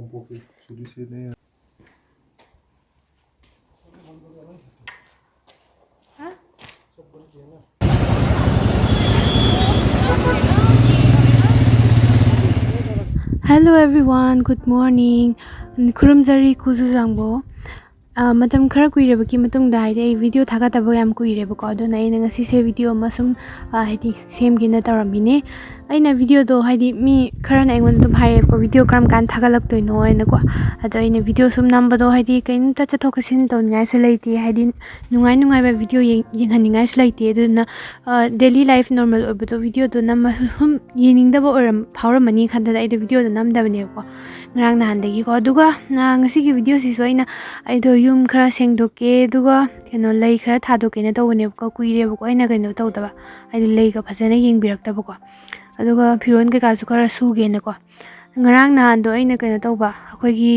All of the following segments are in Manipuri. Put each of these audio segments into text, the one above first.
Hello everyone, good morning. Kurumjari Kuzuzangbo. Matam khara kuireba ki matungda haide ai video thagataba yam kuireba ko aduna ai ngasi se video masum haidi same gina taramine aina video do haidi mi khara na engon dum haire ko video kram kan thagalak toi no aina ko ado aina video sum namba do haidi kain ta chathokasin to ngai se leiti haidi nungai ba video yenghaningai se leiti aduna daily life normal obodo video do nam hum yening da ba oram phauramani khanda ai video do nam da bane ko ngrang na handagi ko aduga na ngasi ki video si so aina ai do yum khara sengdoke duga keno lei khara thadoke na tawne ko kuire ko aina keno tawdaba ai lei ka phajana yengbirakta ko aduga phiron ke ka su khara suge na ko ngarang na ando aina keno tawba akhoi gi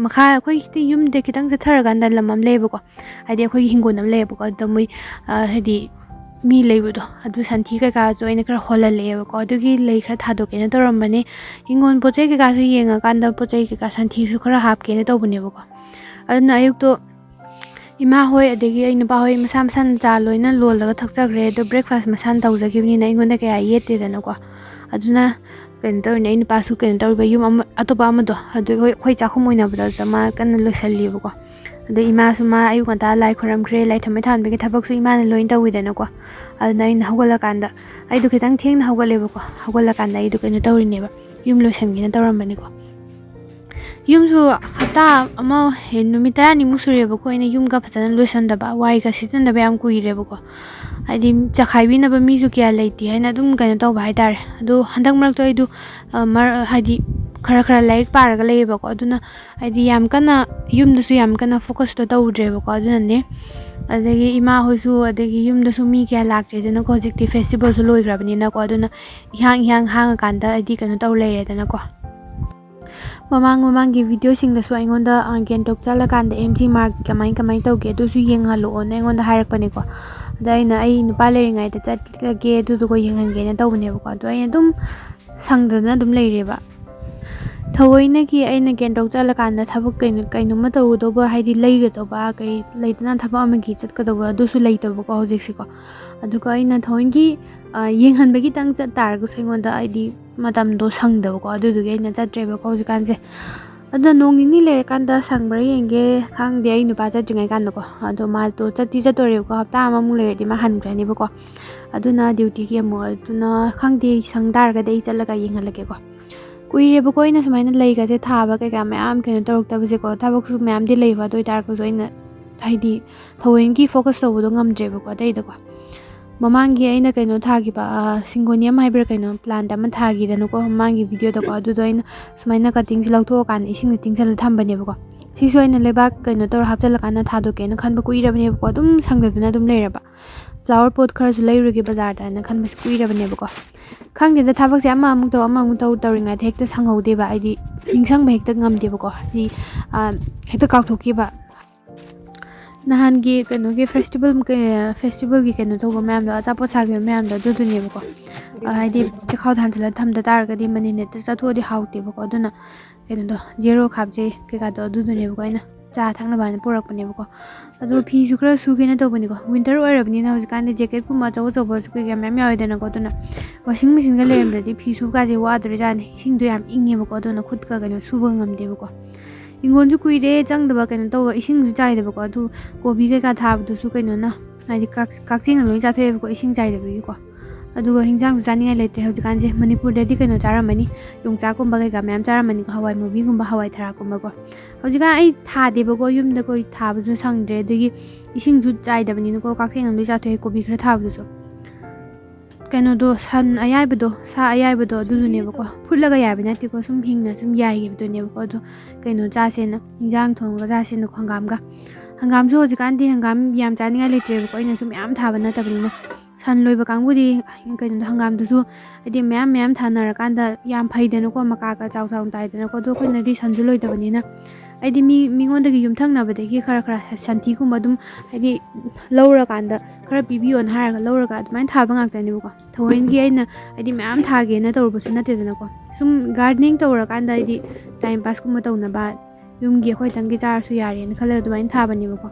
makha akhoi ti yum de kitang jatharaga nda lamam leba ko ai akhoi hingonam leba ko damui hadi mi leibudo adu santhi ka ka jo aina khara hola leba ko adugi lei khara thadoke na tawrambane hingon pochai ke ka su yenga kanda pochai ke ka santhi su khara hapke na tawbane ko aduna ayuk to ima hoi adegi aina ba hoi masam san cha loina lolaga thakjagre do breakfast masan tawjagibni na ingonda ka yete dana ko aduna ken to nei pa su ken to ba yum atopa amado adu hoi chakhum oina bada jama kan losalli ko adu ima suma ayuk anta lai khoram gre lai thamai than be thabak su ima na loin tawidana ko aduna ina hogala kanda ai du kitang theng na hogale ko hogala kanda ai du ken tawri ne ba yum losangi na tawrambani ko yumsu hata ama numita ni musure ko ina yum ga phajana loisan daba wai ga season daba yam kuire ko adi chakhai bi na ba mi su kya leiti haina dum kan taw bai dar adu handak marak to idu mar hadi khara like paraga leba ko aduna adi yam kana yum da su yam kana focus to tawdre ko aduna ne adagi ima hosu adagi yum da su mi kya lakje dana ko jikti festival su loi grabani na ko aduna hang kanda adi kan taw leire dana ko mamang gi video sing da su aingonda gentok chala kanda mg mark kamai tawge du su yenghalo on aingonda hairakpani ko daina ai nupa leringai da chatge du ko yenghange na tawbane ko adu aina dum sangdana dum leireba thawina ki aina gentok chala kanda thabuk kainu ma tawudoba haidi leiga toba kai leitana thaba amagi chatkadawa du su leitoba ko hojik siko aduka aina thawingi yenghanbagi tang chat targu saingonda aidi matam do sangdaba ko aduduge aina chatreba ko hojikanse ada nongini lere kanda sangbra yenge khangde ai nupa chatringai kanda ko ado ma to chatti chatore ko hapta amamu lere di ma hangrani ba ko aduna duty ki mo aduna khangde sangdar ga dei chalaga yenghalake ko kuire ba ko ina sumaina leiga je thaba ka ka mayam keno torokta base ko thabak su mayam di leiba doi tar ko joina haidi thawingi focus to do ngamdre ba ko dei da ko mamangi aina kaino thagi ba singonium hybrid kaino plant ama thagi danu ko mamangi video da ko adu doina sumaina cutting jilauto kan ising ting jal thambane ba ko sisu aina lebak kaino tor hapjal kana thado ke na khan ba kuirabane ba ko dum sangdadana dum leiraba flower pot khara su leirugi bazar da na khan ba kuirabane ba ko khangde da thabak se ama amuk to tawringa hekta sanghaude ba aidi hingsang ba hekta ngamde ba ko ni hekta kakthoki ba nahan gi kano gi festival gi kano thoba mayam da acha pocha gi mayam da du ne ba ko haidi chakhaw thanjala thamda tar ga di manine ta chatho di haute ba ko duna kano do zero khabje ke ka do du ne ba ko ina cha thangna ba porak pane ba ko adu phi su kra su ge na to bani ko winter oirabni na hojikan de jacket kuma chaw su ke mayam yawi da na ko duna washing machine ga lem di phi su ga je wa dre jani sing do yam inge ba ko duna khut ka kano su ba ngam de ba ko ingon ju kuire changdaba kano to ising ju chai deba ko adu kobi ke ka thab du su kaino na ai kakching na loi cha thoe ko ising chai deba ko aduga hingjang ju jani ai letre hojikan je manipur de di kaino charamani yongcha ko ba ga mayam charamani ko hawai movie gum ba hawai thara ko ba ko hojika ai tha deba ko yum da ko thab ju sangdre degi ising ju chai deba ni ko kakching na loi cha thoe kobi khra thab du so kano do san ayai bado sa ayai bado du ne ba ko phulaga ya bina ti ko sum hingna sum yai gi do ne ba ko do kano cha se na injang thong ga ja se na hangam jo jikan di hangam yam cha ninga le che ba ko ina sum yam tha bana ta bina san loi ba kangbu di kano hangam du su adi mayam thana ra kan da yam phai de no ko maka ka chaw chaw tai de no ko do ko na di san ju loi da bani na ꯑꯩꯗꯤ ꯃꯤꯉꯣꯟꯗꯒꯤ ꯌꯨꯝꯊꯪꯅꯕꯗꯒꯤ ꯈꯔ ꯁꯟꯊꯤꯒꯨꯝꯕ ꯑꯗꯨꯝ ꯍꯥꯏꯗꯤ ꯂꯧꯔꯀꯥꯟꯗ ꯈꯔ ꯄꯤꯕꯤꯌꯣꯅ ꯍꯥꯏꯔꯒ ꯂꯧꯔꯒ ꯑꯗꯨꯃꯥꯏꯅ ꯊꯥꯕ ꯉꯥꯛꯇꯅꯦꯕꯀꯣ ꯊꯑꯣꯏꯒꯤ ꯑꯩꯅ ꯍꯥꯏꯗꯤ ꯃꯌꯥꯝ ꯊꯥꯒꯦꯅ ꯇꯧꯔꯨꯕꯁꯨ ꯅꯠꯇꯦꯗꯅꯀꯣ ꯁꯨꯝ ꯒꯥꯔꯗꯦꯅꯤꯡ ꯇꯧꯔꯀꯥꯟꯗ ꯍꯥꯏꯗꯤ ꯇꯥꯏꯝ ꯄꯥꯁꯀꯨꯝꯕ ꯇꯧꯅꯕ ꯌꯨꯝꯒꯤ ꯑꯩꯈꯣꯏꯇꯪꯒꯤ ꯆꯥꯔꯁꯨ ꯌꯥꯔꯦꯅ ꯈꯜꯂꯒ ꯑꯗꯨꯃꯥꯏꯅ ꯊꯥꯕꯅꯦꯕꯀꯣ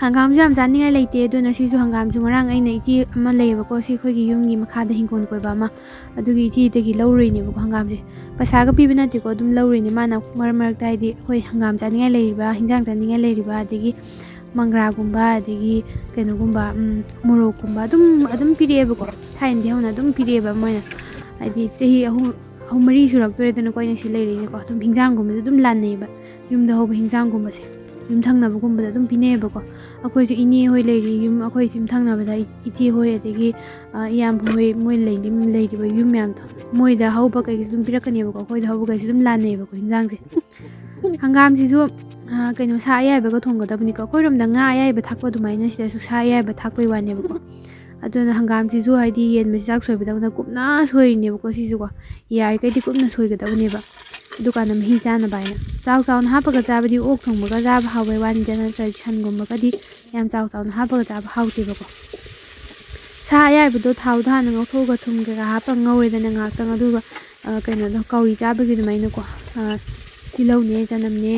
ꯍꯪꯒꯥꯝꯁꯨ ꯌꯥꯝ ꯆꯥꯅꯤꯡꯉꯥꯏ ꯂꯩꯇꯦ ꯑꯗꯨꯅ ꯁꯤꯁꯨ ꯍꯪꯒꯥꯝꯁꯨ ꯉꯔꯥꯡ ꯑꯩꯅ ꯏꯆꯦ ꯑꯃ ꯂꯩꯌꯦꯕꯀꯣ ꯁꯤ ꯑꯩꯈꯣꯏꯒꯤ ꯌꯨꯝꯒꯤ ꯃꯈꯥꯗ ꯍꯤꯡꯒꯣꯜ ꯀꯣꯏꯕ ꯑꯃ ꯑꯗꯨꯒꯤ ꯏꯆꯦꯗꯒꯤ ꯂꯧꯔꯨꯏꯅꯦꯕꯀꯣ ꯍꯪꯒꯥꯝꯁꯦ ꯄꯩꯁꯥꯒ ꯄꯤꯕ ꯅꯠꯇꯦꯀꯣ ꯑꯗꯨꯝ ꯂꯧꯔꯨꯏꯅꯦ ꯃꯥꯅ ꯃꯔꯛꯇ ꯍꯥꯏꯗꯤ ꯑꯩꯈꯣꯏ ꯍꯪꯒꯥꯝ ꯆꯥꯅꯤꯡꯉꯥই ꯂꯩꯔꯤꯕ ꯍꯤꯟꯖꯥꯡ ꯆꯥꯅꯤꯡꯉꯥই ꯂꯩꯔꯤꯕ ꯑꯗꯒꯤ ꯃꯪꯒ꯭ꯔꯥꯒꯨꯝꯕ ꯑꯗꯒꯤ ꯀꯩꯅꯣꯒꯨꯝꯕ ꯃꯣꯔꯣꯛꯀꯨꯝꯕ ꯑꯗꯨꯝ ꯄꯤꯔꯛꯑꯦꯕꯀꯣ ꯊꯥꯏꯅꯗꯤ ꯍꯧꯅ ꯑꯗꯨꯝ ꯄꯤꯔꯛꯑꯦꯕ ꯃꯣꯏꯅ ꯍꯥꯏꯗꯤ ꯆꯍꯤ ꯑꯍꯨꯝ ꯃꯔꯤ ꯁꯨꯔꯛꯇꯣꯔꯦꯗꯅꯀꯣ ꯑꯩꯅ ꯁꯤ ꯂꯩꯔꯤꯁꯦꯀꯣ ꯑꯗꯨꯝ ꯍꯤꯟꯖꯥꯡꯒꯨꯝꯕꯁꯦ ꯑꯗꯨꯝ ꯂꯥꯟꯅꯩꯑꯕ ꯌꯨꯝꯗ ꯍꯧꯕ ꯍꯤꯟꯖꯥꯡꯒꯨꯝꯕꯁꯦ ꯌꯨꯝꯊꯪꯅꯕꯒꯨꯝꯕꯗ ꯑꯗꯨꯝ ꯄꯤꯅꯩꯑꯕꯀꯣ ꯑꯩꯈꯣꯏꯁꯨ ꯏꯅꯦ ꯍꯣꯏ ꯂꯩꯔꯤ ꯑꯩꯈꯣꯏ ꯌꯨꯝꯊꯪꯅꯕꯗ ꯏꯆꯦ ꯍꯣꯏ ꯑꯗꯒꯤ ꯏꯌꯥꯝꯕ ꯍꯣꯏ ꯃꯣꯏ ꯂꯩꯔꯤꯕ ꯌꯨꯝ ꯃꯌꯥꯝꯗꯣ ꯃꯣꯏꯗ ꯍꯧꯕ ꯀꯩꯀꯩꯁꯨ ꯑꯗꯨꯝ ꯄꯤꯔꯛꯀꯅꯦꯕꯀꯣ ꯑꯩꯈꯣꯏꯗ ꯍꯧꯕ ꯀꯩꯁꯨ ꯑꯗꯨꯝ ꯂꯥꯟꯅꯩꯑꯕꯀꯣ ꯍꯤꯟꯖꯥꯡꯁꯦ ꯍꯪꯒꯥꯝꯁꯤꯁꯨ ꯀꯩꯅꯣ ꯁꯥ ꯑꯌꯥꯏꯕꯒ ꯊꯣꯡꯒꯗꯕꯅꯤꯀꯣ ꯑꯩꯈꯣꯏꯔꯣꯝꯗ ꯉꯥ ꯑꯌꯥꯏꯕ ꯊꯥꯛꯄ ꯑꯗꯨꯃꯥꯏꯅ ꯁꯤꯗꯁꯨ ꯁꯥ ꯑꯌꯥꯏꯕ ꯊꯥꯛꯄꯩ ꯋꯥꯅꯦꯕꯀꯣ ꯑꯗꯨꯅ ꯍꯪꯒꯥꯝꯁꯤꯁꯨ ꯍꯥꯏꯗꯤ ꯌꯦꯟ ꯃꯆꯤꯟꯖꯥꯛ ꯁꯣꯏꯕꯗꯧꯅ ꯀꯨꯞꯅ ꯁꯣꯏꯔꯤꯅꯦꯕꯀꯣ ꯁꯤꯁꯨꯀꯣ ꯌꯥꯔꯤꯈꯩꯗꯤ ꯀꯨꯞꯅ ꯁꯣꯏꯒꯗꯕꯅꯦꯕ ꯑꯗꯨꯀꯥꯟꯗ ꯃꯍꯤ ꯆꯥꯅꯕ ꯍꯥꯏꯅ ꯆꯥꯎꯅ ꯍꯥꯞꯄꯒ ꯆꯥꯕꯗꯤ ꯑꯣꯛ ꯊꯣꯡꯕꯒ ꯆꯥꯕ ꯍꯥꯎꯕꯩ ꯋꯥꯅꯤꯗ ꯅꯠꯇ꯭ꯔꯗꯤ ꯁꯟꯒꯨꯝꯕꯒꯗꯤ ꯌꯥꯝ ꯆꯥꯎꯅ ꯍꯥꯞꯄꯒ ꯆꯥꯕ ꯍꯥꯎꯇꯦꯕꯀꯣ ꯁꯥ ꯑꯌꯥꯏꯕꯗꯣ ꯊꯥꯎꯗ ꯍꯥꯟꯅ ꯉꯧꯊꯣꯛꯑꯒ ꯊꯨꯝ ꯀꯩꯀꯥ ꯍꯥꯞꯄ ꯉꯧꯔꯦꯗꯅ ꯉꯥꯏꯍꯥꯛꯇꯪ ꯑꯗꯨꯒ ꯀꯩꯅꯣꯗꯣ ꯀꯧꯔꯤ ꯆꯥꯕꯒꯤ ꯑꯗꯨꯃꯥꯏꯅꯀꯣ ꯇꯤꯜꯍꯧꯅꯦ ꯆꯅꯝꯅꯦ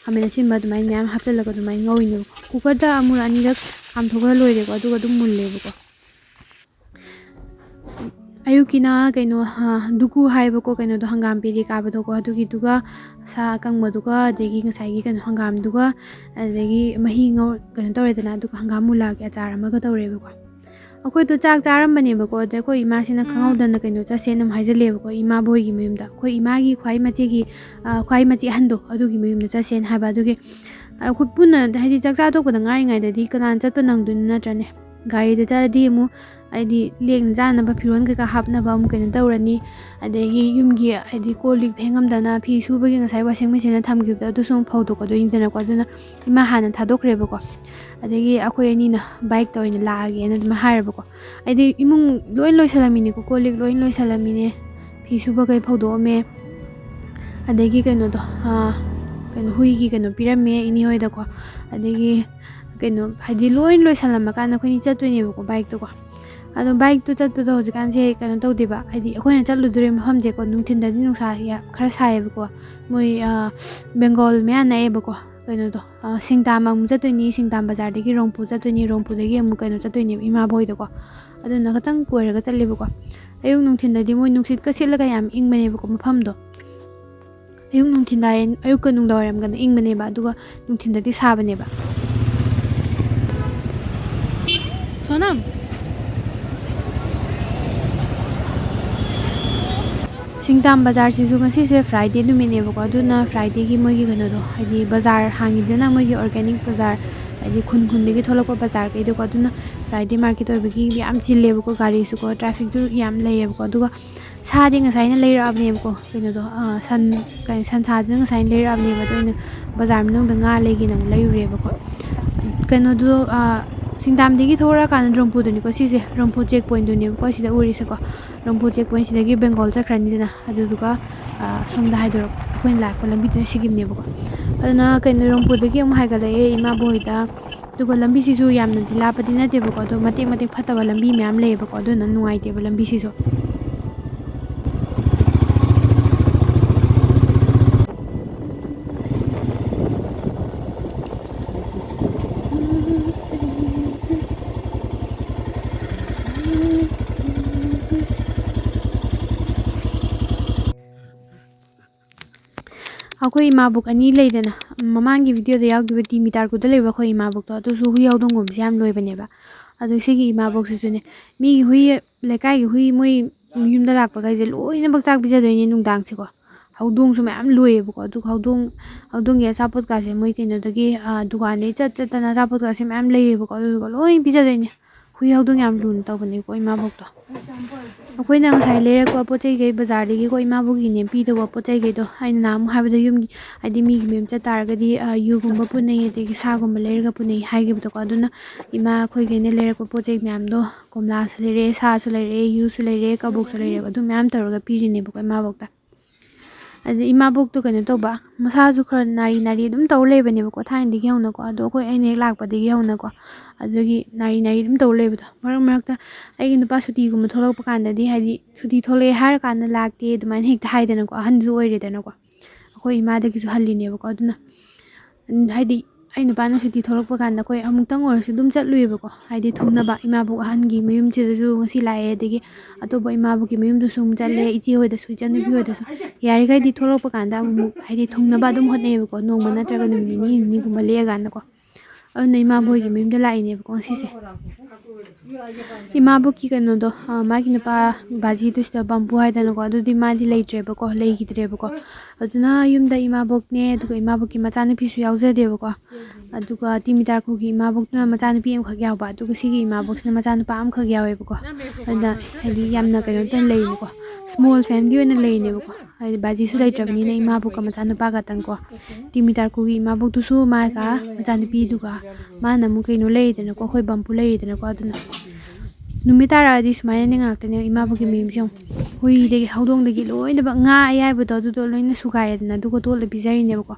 ꯈꯥꯃꯦꯟ ꯑꯁꯤꯟꯕ ꯑꯗꯨꯃꯥꯏꯅ ꯃꯌꯥꯝ ꯍꯥꯞꯆꯤꯜꯂꯒ ꯑꯗꯨꯃꯥꯏꯅ ꯉꯧꯔꯤꯅꯦꯕꯀꯣ ꯀꯨꯀꯔꯗ ꯑꯅꯤꯔꯛ ꯀꯥꯝꯊꯣꯛꯈ꯭ꯔ ꯂꯣꯏꯔꯦꯀꯣ ꯑꯗꯨꯒ ꯑꯗꯨꯝ ꯃꯨꯜꯂꯦꯕꯀꯣ ꯑꯌꯨꯛꯀꯤꯅ ꯀꯩꯅꯣ ꯗꯨꯀꯨ ꯍꯥꯏꯕꯀꯣ ꯀꯩꯅꯣꯗꯣ ꯍꯪꯒꯥꯝ ꯄꯦꯔꯦ ꯀꯥꯕꯗꯣꯀꯣ ꯑꯗꯨꯒꯤꯗꯨꯒ ꯁꯥ ꯑꯀꯪꯕꯗꯨꯒ ꯑꯗꯒꯤ ꯉꯁꯥꯏꯒꯤ ꯀꯩꯅꯣ ꯍꯪꯒꯥꯝꯗꯨꯒ ꯑꯗꯒꯤ ꯃꯍꯤ ꯀꯩꯅꯣ ꯇꯧꯔꯦꯗꯅ ꯑꯗꯨꯒ ꯍꯪꯒꯥꯝ ꯃꯨꯂꯥꯒꯤ ꯑꯆꯥꯔ ꯑꯃꯒ ꯇꯧꯔꯦꯕꯀꯣ ꯑꯩꯈꯣꯏꯗꯣ ꯆꯥꯛ ꯆꯥꯔꯝꯕꯅꯦꯕꯀꯣ ꯑꯗꯩ ꯑꯩꯈꯣꯏ ꯏꯃꯥꯁꯤꯅ ꯈꯪꯍꯧꯗꯅ ꯀꯩꯅꯣ ꯆꯠꯁꯦꯅ ꯑꯃꯨꯛ ꯍꯥꯏꯖꯜꯂꯦꯕꯀꯣ ꯏꯃꯥꯕꯣꯏꯒꯤ ꯃꯌꯨꯝꯗ ꯑꯩꯈꯣꯏ ꯏꯃꯥꯒꯤ ꯈ꯭ꯋꯥꯏ ꯃꯆꯦ ꯑꯍꯟꯗꯣ ꯑꯗꯨꯒꯤ ꯃꯌꯨꯝꯗ ꯆꯠꯁꯦꯅ ꯍꯥꯏꯕ ꯑꯗꯨꯒꯤ ꯑꯩꯈꯣই ꯄꯨꯟꯅ ꯍꯥꯏꯗꯤ ꯆꯥꯛꯆꯥ ꯇꯣꯛꯄꯗ ꯉꯥꯏꯔꯤꯉꯩꯗꯗꯤ ꯀꯅꯥꯅ ꯆꯠꯄ ꯅꯪꯗꯣꯏꯅꯣ ꯅꯠꯇ꯭ꯔꯅꯦ ꯒꯥꯔꯤꯗ ꯆꯠꯂꯗꯤ ꯑꯃꯨꯛ ꯍꯥꯏꯗꯤ ꯂꯦꯡꯅ ꯆꯥꯅꯕ ꯐꯤꯔꯣꯜ ꯀꯩꯀꯥ ꯍꯥꯞꯅꯕ ꯑꯃꯨꯛ ꯀꯩꯅꯣ ꯇꯧꯔꯅꯤ ꯑꯗꯒꯤ ꯌꯨꯝꯒꯤ ꯍꯥꯏꯗꯤ ꯀꯣꯜ ꯂꯤꯛ ꯐꯦꯡꯉꯝꯗꯅ ꯐꯤ ꯁꯨꯕꯒꯤꯉꯁꯥꯏ ꯋꯥꯁꯤꯡ ꯃꯦꯆꯤꯟꯗ ꯊꯝꯈꯤꯕꯗꯣ ꯑꯗꯨꯁꯨ ꯑꯃꯨꯛ ꯐꯧꯗꯣꯛꯀꯗꯣꯏꯅꯤꯗꯅꯀꯣ ꯑꯗꯨꯅ ꯏꯃꯥ ꯍꯥꯟꯅ ꯊꯥꯗꯣꯛꯈ꯭ꯔꯦꯕꯀꯣ ꯑꯗꯒꯤ ꯑꯩꯈꯣꯏ ꯑꯅꯤꯅ ꯕꯥꯏꯛꯇ ꯑꯣꯏꯅ ꯂꯥꯛꯑꯒꯦꯅ ꯑꯗꯨꯝ ꯍꯥꯏꯔꯕꯀꯣ ꯑꯩꯗꯤ ꯏꯃꯨꯡ ꯂꯣꯏ ꯂꯣꯏꯁꯜꯂꯝꯃꯤꯅꯦꯀꯣ ꯀꯣꯜ ꯂꯤꯛ ꯂꯣꯏ ꯂꯣꯏꯁꯜꯂꯝꯃꯤꯅꯦ ꯐꯤ ꯁꯨꯕ ꯀꯩ ꯐꯧꯗꯣꯛꯑꯝꯃꯦ ꯑꯗꯒꯤ ꯀꯩꯅꯣꯗꯣ ꯀꯩꯅꯣ ꯍꯨꯏꯒꯤ ꯀꯩꯅꯣ ꯄꯤꯔꯝꯃꯦ ꯏꯅꯦ ꯍꯣꯏꯗꯀꯣ ꯑꯗꯒꯤ ꯀꯩꯅꯣ ꯍꯥꯏꯗꯤ ꯂꯣꯏ ꯂꯣꯏꯁꯜꯂꯝꯃꯀꯥꯟꯗ ꯑꯩꯈꯣꯏꯅꯤ ꯆꯠꯇꯣꯏꯅꯦꯕꯀꯣ ꯕꯥꯏꯛꯇꯣꯀꯣ ꯑꯗꯣ ꯕꯥꯏꯛꯇꯣ ꯆꯠꯄꯗꯣ ꯍꯧꯖꯤꯛꯀꯥꯟꯁꯦ ꯀꯩꯅꯣ ꯇꯧꯗꯦꯕ ꯍꯥꯏꯗꯤ ꯑꯩꯈꯣꯏꯅ ꯆꯠꯂꯨꯗꯣꯔꯤꯕ ꯃꯐꯝꯁꯦꯀꯣ ꯅꯨꯡꯊꯤꯟꯗꯗꯤ ꯅꯨꯡꯁꯥ ꯈꯔ ꯁꯥꯏꯌꯦꯕꯀꯣ ꯃꯣꯏ ꯕꯦꯡꯒꯣꯜ ꯃꯌꯥ ꯅꯛꯑꯦꯕꯀꯣ ꯀꯩꯅꯣꯗꯣ ꯁꯤꯡꯇꯥꯝ ꯑꯃꯨꯛ ꯆꯠꯇꯣꯏꯅꯤ ꯁꯤꯡꯇꯥꯝ ꯕꯖꯥꯔꯗꯒꯤ ꯔꯣꯡꯄꯨ ꯆꯠꯇꯣꯏꯅꯤ ꯔꯣꯡꯄꯨꯗꯒꯤ ꯑꯃꯨꯛ ꯀꯩꯅꯣ ꯆꯠꯇꯣꯏꯅꯦꯕ ꯏꯃꯥꯕꯣꯏꯗꯀꯣ ꯑꯗꯨꯅ ꯈꯤꯇꯪ ꯀꯣꯏꯔꯒ ꯆꯠꯂꯦꯕꯀꯣ ꯑꯌꯨꯛ ꯅꯨꯡꯊꯤꯟꯗꯗꯤ ꯃꯣꯏ ꯅꯨꯡꯁꯤꯠꯀ ꯁꯤꯠꯂꯒ ꯌꯥꯝ ꯏꯪꯕꯅꯦꯕꯀꯣ ꯃꯐꯝꯗꯣ ꯑꯌꯨꯛꯀ ꯅꯨꯡꯗꯥꯡꯋꯥꯏꯔꯝꯒꯅ ꯏꯪꯕꯅꯦꯕ ꯑꯗꯨꯒ ꯅꯨꯡꯊꯤꯟꯗꯗꯤ ꯁꯥꯕꯅꯦꯕ ꯁꯣꯅꯝ ꯁꯤꯡꯇꯥꯝ ꯕꯖꯥꯔꯁꯤꯁꯨ ꯉꯁꯤꯁꯦ ꯐ꯭ꯔꯥꯏꯗꯦ ꯅꯨꯃꯤꯠꯅꯦꯕꯀꯣ ꯑꯗꯨꯅ ꯐ꯭ꯔꯥꯏꯗꯦꯒꯤ ꯃꯣꯏꯒꯤ ꯀꯩꯅꯣꯗꯣ ꯍꯥꯏꯗꯤ ꯕꯖꯥꯔ ꯍꯥꯡꯉꯤꯗꯅ ꯃꯣꯏꯒꯤ ꯑꯣꯔꯒꯥꯅꯤꯛ ꯕꯖꯥꯔ ꯍꯥꯏꯗꯤ ꯈꯨꯟꯗꯒꯤ ꯊꯣꯛꯂꯛꯄ ꯕꯖꯥꯔ ꯀꯩꯗꯣꯀꯣ ꯑꯗꯨꯅ ꯐ꯭ꯔꯥꯏꯗꯦ ꯃꯥꯔꯀꯦꯠ ꯑꯣꯏꯕꯒꯤ ꯌꯥꯝ ꯆꯤꯜꯂꯦꯕꯀꯣ ꯒꯥꯔꯤꯁꯨꯀꯣ ꯇ꯭ꯔꯥꯐꯤꯛꯁꯨ ꯌꯥꯝ ꯂꯩꯌꯦꯕꯀꯣ ꯑꯗꯨꯒ ꯁꯥꯗꯤ ꯉꯁꯥꯏꯅ ꯂꯩꯔꯛꯑꯕꯅꯦꯕꯀꯣ ꯀꯩꯅꯣꯗꯣ ꯁꯟꯁꯥꯗꯨꯅ ꯉꯁꯥꯏꯅ ꯂꯩꯔꯛꯑꯕꯅꯦꯕ ꯑꯗꯣ ꯑꯩꯅ ꯕꯖꯥꯔ ꯃꯅꯨꯡꯗ ꯉꯥ ꯂꯩꯒꯦꯅ ꯑꯃꯨꯛ ꯂꯩꯔꯨꯔꯦꯕꯀꯣ ꯀꯩꯅꯣꯗꯣ ꯁꯤꯡꯇꯥꯝꯗꯒꯤ ꯊꯣꯛꯂꯛꯑꯀꯥꯟꯗ ꯔꯣꯝꯄꯨꯗꯨꯅꯤꯀꯣ ꯁꯤꯁꯦ ꯔꯣꯝꯄꯨ ꯆꯦꯛ ꯄꯣꯏꯟꯠꯇꯨꯅꯦꯕꯀꯣ ꯁꯤꯗ ꯎꯔꯤꯁꯦꯀꯣ ꯔꯣꯝꯄꯨ ꯆꯦꯛ ꯄꯣꯏꯟꯠꯁꯤꯗꯒꯤ ꯕꯦꯡꯒꯣꯜ ꯆꯠꯈ꯭ꯔꯅꯤꯗꯅ ꯑꯗꯨꯗꯨꯒ ꯁꯣꯝꯗ ꯍꯥꯏꯗꯣꯔꯛꯄ ꯑꯩꯈꯣꯏꯅ ꯂꯥꯛꯄ ꯂꯝꯕꯤꯗꯨꯅ ꯁꯤꯒꯤꯝꯅꯦꯕꯀꯣ ꯑꯗꯨꯅ ꯀꯩꯅꯣ ꯔꯣꯝꯄꯨꯗꯒꯤ ꯑꯃꯨꯛ ꯍꯥꯏꯒꯠꯂꯛꯑꯦ ꯏꯃꯥꯕꯣꯏꯗ ꯑꯗꯨꯒ ꯂꯝꯕꯤꯁꯤꯁꯨ ꯌꯥꯝꯅꯗꯤ ꯂꯥꯞꯄꯗꯤ ꯅꯠꯇꯦꯕꯀꯣ ꯑꯗꯣ ꯃꯇꯦꯛ ꯐꯠꯇꯕ ꯂꯝꯕꯤ ꯃꯌꯥꯝ ꯂꯩꯌꯦꯕꯀꯣ ꯑꯗꯨꯅ ꯅꯨꯡꯉꯥꯏꯇꯦꯕ ꯂꯝꯕꯤꯁꯤꯁꯨ ꯑꯩꯈꯣꯏ ꯏꯃꯥꯕꯣꯛ ꯑꯅꯤ ꯂꯩꯗꯅ ꯃꯃꯥꯡꯒꯤ ꯚꯤꯗꯤꯑꯣꯗ ꯌꯥꯎꯈꯤꯕ ꯇꯤꯃꯤꯇꯥꯔꯀꯨꯗ ꯂꯩꯕ ꯑꯩꯈꯣꯏ ꯏꯃꯥꯕꯣꯛꯇꯣ ꯑꯗꯨꯁꯨ ꯍꯨꯏ ꯍꯧꯗꯣꯡꯒꯨꯝꯕꯁꯦ ꯌꯥꯝ ꯂꯣꯏꯕꯅꯦꯕ ꯑꯗꯣ ꯁꯤꯒꯤ ꯏꯃꯥꯕꯣꯛꯁꯤꯁꯨꯅꯦ ꯃꯤꯒꯤ ꯍꯨꯏ ꯂꯩꯀꯥꯏꯒꯤ ꯍꯨꯏ ꯃꯣꯏ ꯌꯨꯝꯗ ꯂꯥꯛꯄꯈꯩꯁꯦ ꯂꯣꯏꯅꯃꯛ ꯆꯥꯛ ꯄꯤꯖꯗꯣꯏꯅꯦ ꯅꯨꯡꯗꯥꯡꯁꯦꯀꯣ ꯍꯧꯗꯣꯡꯁꯨ ꯃꯌꯥꯝ ꯂꯣꯏꯌꯦꯕꯀꯣ ꯑꯗꯨꯒ ꯍꯧꯗꯣꯡꯒꯤ ꯑꯆꯥꯄꯣꯠꯀꯥꯁꯦ ꯃꯣꯏ ꯀꯩꯅꯣꯗꯒꯤ ꯗꯨꯀꯥꯟꯗꯒꯤ ꯆꯠꯇꯅ ꯑꯆꯥꯄꯣꯠꯀꯥꯁꯦ ꯃꯌꯥꯝ ꯂꯩꯌꯦꯕꯀꯣ ꯑꯗꯨꯗꯨꯒ ꯂꯣꯏ ꯄꯤꯖꯗꯣꯏꯅꯦ ꯍꯨꯏ ꯍꯧꯗꯣꯡ ꯌꯥꯝ ꯂꯨꯅ ꯇꯧꯕꯅꯦꯀꯣ ꯏꯃꯥꯕꯣꯛꯇꯣ ꯑꯩꯈꯣꯏꯅ ꯉꯁꯥꯏ ꯂꯩꯔꯛꯄ ꯄꯣꯠ ꯆꯩꯈꯩ ꯕꯖꯥꯔꯗꯒꯤꯀꯣ ꯏꯃꯥꯕꯣꯛꯒꯤꯅꯦ ꯄꯤꯗꯧꯕ ꯄꯣꯠ ꯆꯩꯈꯩꯗꯣ ꯑꯩꯅ ꯅꯍꯥꯟꯃꯨꯛ ꯍꯥꯏꯕꯗꯣ ꯌꯨꯝꯒꯤ ꯍꯥꯏꯗꯤ ꯃꯤꯒꯤ ꯃꯌꯨꯝ ꯆꯠꯇꯥꯔꯒꯗꯤ ꯌꯨꯒꯨꯝꯕ ꯄꯨꯅꯩ ꯑꯗꯒꯤ ꯁꯥꯒꯨꯝꯕ ꯂꯩꯔꯒ ꯄꯨꯅꯩ ꯍꯥꯏꯈꯤꯕꯗꯣꯀꯣ ꯑꯗꯨꯅ ꯏꯃꯥ ꯑꯩꯈꯣꯏꯈꯩꯅ ꯂꯩꯔꯛꯄ ꯄꯣꯠ ꯆꯩ ꯃꯌꯥꯝꯗꯣ ꯀꯣꯝꯂꯥꯁꯨ ꯂꯩꯔꯛꯑꯦ ꯁꯥꯁꯨ ꯂꯩꯔꯛꯑꯦ ꯌꯨꯁꯨ ꯂꯩꯔꯛꯑꯦ ꯀꯕꯣꯛꯁꯨ ꯂꯩꯔꯛꯑꯦ ꯑꯗꯨ ꯃꯌꯥꯝ ꯇꯧꯔꯒ ꯄꯤꯔꯤꯅꯦꯕꯀꯣ ꯏꯃꯥꯕꯣꯛꯇ ꯑꯗ ꯏꯃꯥꯕꯣꯛꯇꯣ ꯀꯩꯅꯣ ꯇꯧꯕ ꯃꯁꯥꯁꯨ ꯈꯔ ꯅꯥꯔꯤ ꯑꯗꯨꯝ ꯇꯧꯔ ꯂꯩꯕꯅꯦꯕꯀꯣ ꯊꯥꯏꯅꯗꯒꯤ ꯍꯧꯅꯀꯣ ꯑꯗꯣ ꯑꯩꯈꯣꯏ ꯑꯩꯅ ꯍꯦꯛ ꯂꯥꯛꯄꯗꯒꯤ ꯍꯧꯅꯀꯣ ꯑꯗꯨꯒꯤ ꯅꯥꯔꯤ ꯑꯗꯨꯝ ꯇꯧꯔ ꯂꯩꯕꯗꯣ ꯃꯔꯛꯇ ꯑꯩꯒꯤ ꯅꯨꯄꯥ ꯁꯨꯇꯤꯒꯨꯝꯕ ꯊꯣꯛꯂꯛꯄ ꯀꯥꯟꯗꯗꯤ ꯍꯥꯏꯗꯤ ꯁꯨꯇꯤ ꯊꯣꯛꯂꯛꯑꯦ ꯍꯥꯏꯔꯀꯥꯟꯗ ꯂꯥꯛꯇꯦ ꯑꯗꯨꯃꯥꯏꯅ ꯍꯦꯛꯇ ꯍꯥꯏꯗꯅꯀꯣ ꯑꯍꯟꯁꯨ ꯑꯣꯏꯔꯦꯗꯅꯀꯣ ꯑꯩꯈꯣꯏ ꯏꯃꯥꯗꯒꯤꯁꯨ ꯍꯜꯂꯤꯅꯦꯕꯀோ ꯑꯗꯨꯅ ꯍꯥꯏꯗꯤ ꯑꯩ ꯅꯨꯄꯥꯅ ꯁꯨꯇꯤ ꯊꯣꯛꯂꯛꯄ ꯀꯥꯟꯗ ꯑꯩꯈꯣꯏ ꯑꯃꯨꯛꯇꯪ ꯑꯣꯏꯔꯁꯨ ꯑꯗꯨꯝ ꯆꯠꯂꯨꯏꯕꯀꯣ ꯍꯥꯏꯗꯤ ꯊꯨꯡꯅꯕ ꯏꯃꯥꯕꯣꯛ ꯑꯍꯟꯒꯤ ꯃꯌꯨꯝꯁꯤꯗꯁꯨ ꯉꯁꯤ ꯂꯥꯛꯑꯦ ꯑꯗꯒꯤ ꯑꯇꯣꯞꯄ ꯏꯃꯥꯕꯣꯛꯀꯤ ꯃꯌꯨꯝꯗꯁꯨ ꯑꯃꯨꯛ ꯆꯠꯂꯦ ꯏꯆꯦ ꯍꯣꯏꯗꯁꯨ ꯏꯆꯟꯅꯨꯄꯤ ꯍꯣꯏꯗꯁꯨ ꯌꯥꯔꯤꯈꯩꯗꯤ ꯊꯣꯛꯂꯛꯄ ꯀꯥꯟꯗ ꯑꯃꯨꯛ ꯍꯥꯏꯗꯤ ꯊꯨꯡꯅꯕ ꯑꯗꯨꯝ ꯍꯣꯠꯅꯩꯌꯦꯕꯀꯣ ꯅꯣꯡꯃ ꯅꯠꯇ꯭ꯔꯒ ꯅꯨꯃꯤꯠ ꯅꯤꯅꯤꯒꯨꯝꯕ ꯂꯦꯛꯑꯀꯥꯟꯗꯀꯣ ꯑꯗꯨꯅ ꯏꯃꯥꯕꯣꯛꯒꯤ ꯃꯌꯨꯝꯗ ꯂꯥꯛꯏꯅꯦꯕꯀꯣ ꯉꯁꯤꯁꯦ ꯏꯃꯥꯕꯣꯛꯀꯤ ꯀꯩꯅꯣꯗꯣ ꯃꯥꯒꯤ ꯅꯨꯄꯥ ꯕꯥꯖꯤꯗꯨ ꯁꯤꯗ ꯕꯝꯕꯨ ꯍꯥꯏꯗꯅꯀꯣ ꯑꯗꯨꯗꯤ ꯃꯥꯗꯤ ꯂꯩꯇ꯭ꯔꯦꯕꯀꯣ ꯂꯩꯈꯤꯗ꯭ꯔꯦꯕꯀꯣ ꯑꯗꯨꯅ ꯌꯨꯝꯗ ꯏꯃꯥꯕꯣꯛꯅꯦ ꯑꯗꯨꯒ ꯏꯃꯥꯕꯣꯛꯀꯤ ꯃꯆꯥꯅꯨꯄꯤꯁꯨ ꯌꯥꯎꯖꯗꯦꯕꯀꯣ ꯑꯗꯨꯒ ꯇꯤꯃꯤꯇꯥꯔꯀꯨꯒꯤ ꯏꯃꯥꯕꯣꯛꯇꯨꯅ ꯃꯆꯥꯅꯨꯄꯤ ꯑꯃꯈꯛ ꯌꯥꯎꯕ ꯑꯗꯨꯒ ꯁꯤꯒꯤ ꯏꯃꯥꯕꯣꯛꯁꯤꯅ ꯃꯆꯥꯅꯨꯄꯥ ꯑꯃꯈꯛ ꯌꯥꯎꯋꯦꯕꯀꯣ ꯑꯗꯨꯅ ꯍꯥꯏꯗꯤ ꯌꯥꯝꯅ ꯀꯩꯅꯣ ꯇꯧꯅ ꯂꯩꯅꯦꯀꯣ ꯁ꯭ꯃꯣꯜ ꯐꯦꯃꯤꯂꯤ ꯑꯣꯏꯅ ꯂꯩꯅꯦꯕꯀꯣ ꯍꯥꯏꯗꯤ ꯕꯥꯖꯤꯁꯨ ꯂꯩꯇ꯭ꯔꯕꯅꯤꯅ ꯏꯃꯥꯕꯣꯛꯀ ꯃꯆꯥꯅꯨꯄꯥ ꯈꯛꯇꯪꯀꯣ ꯇꯤꯃꯤꯇꯥꯔꯀꯨꯒꯤ ꯏꯃꯥꯕꯣꯛꯇꯨꯁꯨ ꯃꯥꯒ ꯃꯆꯥꯅꯨꯄꯤꯗꯨꯒ ꯃꯥꯅ ꯑꯃꯨꯛ ꯀꯩꯅꯣ ꯂꯩꯔꯤꯗꯅꯀꯣ ꯑꯩꯈꯣꯏ ꯕꯝꯄꯨ ꯂꯩꯔꯤꯗꯅꯀꯣ ꯑꯗꯨꯅ ꯅꯨꯃꯤꯠ ꯇꯥꯔꯛꯑꯗꯤ ꯁꯨꯃꯥꯏꯅꯅꯦ ꯉꯥꯛꯇꯅꯦ ꯏꯃꯥꯕꯣꯛꯀꯤ ꯃꯌꯨꯝꯁꯦ ꯑꯃꯨꯛ ꯍꯨꯏꯗꯒꯤ ꯍꯧꯗꯣꯡꯗꯒꯤ ꯂꯣꯏꯅꯃꯛ ꯉꯥ ꯑꯌꯥꯏꯕꯗꯣ ꯑꯗꯨꯗꯣ ꯂꯣꯏꯅ ꯁꯨꯒꯥꯏꯔꯦꯗꯅ ꯑꯗꯨꯒ ꯇꯣꯠꯂ ꯄꯤꯖꯔꯤꯅꯦꯕꯀꯣ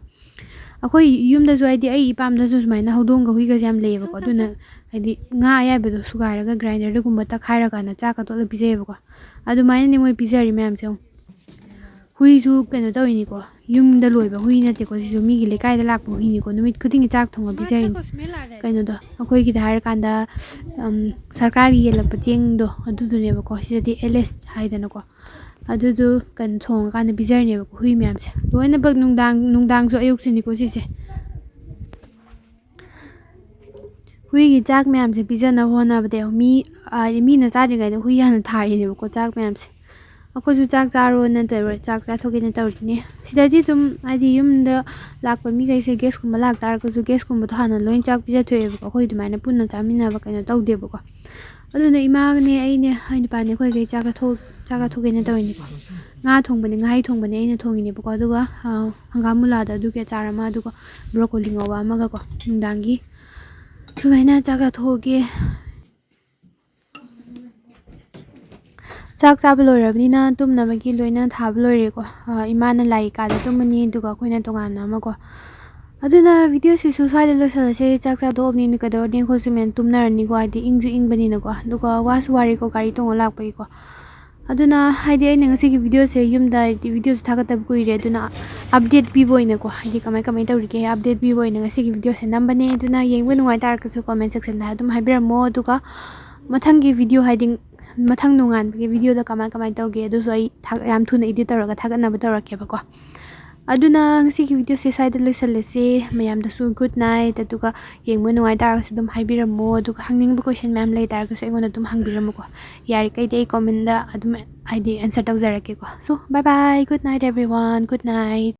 ꯑꯩꯈꯣই ꯌꯨꯝꯗꯁꯨ ꯍꯥꯏꯗꯤ ꯑꯩ ꯏꯄꯥꯝꯗꯁꯨ ꯁꯨꯃꯥꯏꯅ ꯍꯧꯗꯣꯡꯒ ꯍꯨꯏꯒꯁꯦ ꯌꯥꯝ ꯂꯩꯌꯦꯕꯀꯣ ꯑꯗꯨꯅ ꯍꯥꯏꯗꯤ ꯉꯥ ꯑꯌꯥꯏꯕꯗꯣ ꯁꯨꯒꯥꯏꯔꯒ ꯒ꯭ꯔꯥꯏꯟꯗꯔꯗꯒꯨꯝꯕ ꯇꯛꯈꯥꯏꯔꯀꯥꯟꯗ ꯆꯥꯛꯀ ꯇꯣꯠꯂ ꯄꯤꯖꯩꯌꯦꯕꯀꯣ ꯑꯗꯨꯃꯥꯏꯅꯅꯦ ꯃꯣꯏ ꯄꯤꯖꯔꯤ ꯃꯌꯥꯝꯁꯦ ꯑꯃꯨꯛ ꯍꯨꯏꯁꯨ ꯀꯩꯅꯣ ꯇꯧꯔꯤꯅꯤꯀꯣ ꯌꯨꯝꯗ ꯂꯣꯏꯕ ꯍꯨꯏ ꯅꯠꯇꯦꯀꯣ ꯁꯤꯁꯨ ꯃꯤꯒꯤ ꯂꯩꯀꯥꯏꯗ ꯂꯥꯛꯄ ꯍꯨꯏꯅꯤꯀꯣ ꯅꯨꯃꯤꯠ ꯈꯨꯗꯤꯡꯒꯤ ꯆꯥꯛ ꯊꯣꯡꯉ ꯄꯤꯖꯔꯤꯅꯤ ꯀꯩꯅꯣꯗꯣ ꯑꯩꯈꯣꯏꯒꯤꯗ ꯍꯥꯏꯔꯀꯥꯟꯗ ꯁꯔꯀꯥꯔꯒꯤ ꯌꯦꯜꯂꯛꯄ ꯆꯦꯡꯗꯣ ꯑꯗꯨꯗꯨꯅꯦꯕꯀꯣ ꯁꯤꯗꯗꯤ LS ꯍꯥꯏꯗꯅꯀꯣ ꯑꯗꯨꯗꯣ ꯀꯩꯅꯣ ꯊꯣꯡꯉꯀꯥꯟꯗ ꯄꯤꯖꯔꯤꯅꯦꯕꯀꯣ ꯍꯨꯏ ꯃꯌꯥꯝꯁꯦ ꯂꯣꯏꯅꯃꯛ ꯅꯨꯡꯗꯥꯡꯁꯨ ꯑꯌꯨꯛꯁꯨꯅꯤꯀꯣ ꯁꯤꯁꯦ ꯍꯨꯏꯒꯤ ꯆꯥꯛ ꯃꯌꯥꯝꯁꯦ ꯄꯤꯖꯅꯕ ꯍꯣꯠꯅꯕꯗ ꯃꯤꯅ ꯆꯥꯗ꯭ꯔꯤꯉꯩꯗ ꯍꯨꯏ ꯍꯥꯟꯅ ꯊꯥꯔꯤꯅꯦꯕꯀꯣ ꯆꯥꯛ ꯃꯌꯥꯝꯁꯦ ꯑꯩꯈꯣꯏꯁꯨ ꯆꯥꯛ ꯆꯥꯔꯣꯅ ꯇꯧꯔ ꯆꯥꯛ ꯆꯥꯊꯣꯛꯀꯦꯅ ꯇꯧꯔꯤꯅꯦ ꯁꯤꯗꯗꯤ ꯑꯗꯨꯝ ꯍꯥꯏꯗꯤ ꯌꯨꯝꯗ ꯂꯥꯛꯄ ꯃꯤꯈꯩꯁꯦ ꯒꯦꯁꯀꯨꯝꯕ ꯂꯥꯛꯇꯥꯔꯒꯁꯨ ꯒꯦꯁꯀꯨꯝꯕꯗꯣ ꯍꯥꯟꯅ ꯂꯣꯏꯅ ꯆꯥꯛ ꯄꯤꯖꯊꯣꯛꯑꯦꯕꯀꯣ ꯑꯩꯈꯣꯏ ꯑꯗꯨꯃꯥꯏꯅ ꯄꯨꯟꯅ ꯆꯥꯃꯤꯟꯅꯕ ꯀꯩꯅꯣ ꯇꯧꯗꯦꯕꯀꯣ ꯑꯗꯨꯅ ꯏꯃꯥꯒꯅꯦ ꯑꯩꯅꯦ ꯑꯩ ꯅꯨꯄꯥꯅꯦ ꯑꯩꯈꯣꯏꯈꯩ ꯆꯥꯛ ꯆꯥꯊꯣꯛꯀꯦꯅ ꯇꯧꯔꯤꯅꯤꯀꯣ ꯉꯥ ꯊꯣꯡꯕꯅꯦ ꯉꯥꯍꯩ ꯊꯣꯡꯕꯅꯦ ꯑꯩꯅ ꯊꯣꯡꯉꯤꯅꯦꯕꯀꯣ ꯑꯗꯨꯒ ꯍꯪꯒꯥꯝ ꯃꯨꯂꯥꯗ ꯑꯗꯨꯒꯤ ꯑꯆꯥꯔ ꯑꯃ ꯑꯗꯨꯒ ꯕ꯭ꯔꯣꯀꯣꯂꯤ ꯉꯧꯕ ꯑꯃꯒꯀꯣ ꯅꯨꯡꯗꯥꯡꯒꯤ ꯁꯨꯃꯥꯏꯅ ꯆꯥꯛ ꯆꯥꯊꯣꯛꯑꯒꯦ ꯆꯥꯛ ꯆꯥꯕ ꯂꯣꯏꯔꯕꯅꯤꯅ ꯇꯨꯝꯅꯕꯒꯤ ꯂꯣꯏꯅ ꯊꯥꯕ ꯂꯣꯏꯔꯦꯀꯣ ꯏꯃꯥꯅ ꯂꯥꯏ ꯀꯥꯗ ꯇꯨꯝꯃꯅꯤ ꯑꯗꯨꯒ ꯑꯩꯈꯣꯏꯅ ꯇꯣꯉꯥꯟꯅ ꯑꯃꯀꯣ ꯑꯗꯨꯅ ꯚꯤꯗꯤꯑꯣꯁꯤꯁꯨ ꯁ꯭ꯋꯥꯏꯗ ꯂꯣꯏꯁꯤꯜꯂꯁꯦ ꯆꯥꯛ ꯆꯥꯊꯣꯛꯑꯕꯅꯤꯅ ꯀꯩꯗꯧꯔꯅꯤ ꯑꯩꯈꯣꯏꯁꯨ ꯃꯦꯟ ꯇꯨꯝꯅꯔꯅꯤꯀꯣ ꯍꯥꯏꯗꯤ ꯏꯪꯁꯨ ꯏꯪꯕꯅꯤꯅꯀꯣ ꯑꯗꯨꯒ ꯋꯥꯁꯨ ꯋꯥꯔꯦꯀꯣ ꯒꯥꯔꯤ ꯇꯣꯡꯉ ꯂꯥꯛꯄꯒꯤꯀꯣ ꯑꯗꯨꯅ ꯍꯥꯏꯗꯤ ꯑꯩꯅ ꯉꯁꯤꯒꯤ ꯚꯤꯗꯤꯑꯣꯁꯦ ꯌꯨꯝꯗ ꯍꯥꯏꯗꯤ ꯚꯤꯗꯤꯑꯣꯁꯦ ꯊꯥꯒꯠꯇꯕ ꯀꯨꯏꯔꯦ ꯑꯗꯨꯅ ꯑꯞꯗꯦꯠ ꯄꯤꯕ ꯑꯣꯏꯅꯀꯣ ꯍꯥꯏꯗꯤ ꯀꯃꯥꯏ ꯇꯧꯔꯤꯒꯦ ꯑꯞꯗꯦꯠ ꯄꯤꯕ ꯑꯣꯏꯅ ꯉꯁꯤꯒꯤ ꯚꯤꯗꯤꯑꯣꯁꯦ ꯅꯝꯕꯅꯦ ꯑꯗꯨꯅ ꯌꯦꯡꯕ ꯅꯨꯡꯉꯥꯏꯇꯥꯔꯒꯁꯨ ꯀꯣꯃꯦꯟ ꯁꯦꯛꯁꯟꯗ ꯑꯗꯨम ꯍꯥꯏꯕꯤꯔꯝꯃꯣ ꯑꯗꯨꯒ ꯃꯊꯪꯒꯤ ꯚꯤꯗꯤꯑꯣ ꯍꯥꯏꯗꯤ ꯃꯊꯪ ꯅꯣꯡꯉꯥꯟꯕꯒꯤ ꯚꯤꯗꯤꯑꯣꯗ ꯀꯃꯥꯏ ꯇꯧꯒꯦ ꯑꯗꯨꯁꯨ ꯑꯩ ꯌꯥꯝ ꯊꯨꯅ ꯏꯗꯤꯠ ꯇꯧꯔꯒ ꯊꯥꯒꯠꯅꯕ ꯇꯧꯔꯛꯀꯦꯕꯀꯣ ꯑꯗꯨꯅ ꯉꯁꯤꯒꯤ ꯚꯤꯗꯤꯑꯣꯁꯦ ꯁ꯭ꯋꯥꯏꯗ ꯂꯣꯏꯁꯤꯜꯂꯁꯦ ꯃꯌꯥꯝꯗꯁꯨ ꯒꯨꯗ ꯅꯥꯏꯠ ꯑꯗꯨꯒ ꯌꯦꯡꯕ ꯅꯨꯡꯉꯥꯏꯇꯥꯔꯒꯁꯨ ꯑꯗꯨꯝ ꯍꯥꯏꯕꯤꯔꯝꯃꯣ ꯑꯗꯨꯒ ꯍꯪꯅꯤꯡꯕ ꯀꯣꯏꯁꯟ ꯃꯌꯥꯝ ꯂꯩꯇꯥꯔꯒꯁꯨ ꯑꯩꯉꯣꯟꯗ ꯑꯗꯨꯝ ꯍꯪꯕꯤꯔꯝꯃꯨꯀꯣ ꯌꯥꯔꯤꯈꯩꯗꯤ ꯑꯩ ꯀꯣꯃꯦꯟꯗ ꯑꯗꯨꯝ ꯍꯥꯏꯗꯤ ꯑꯟꯁꯔ ꯇꯧꯖꯔꯛꯀꯦꯀꯣ so bye bye good night everyone good night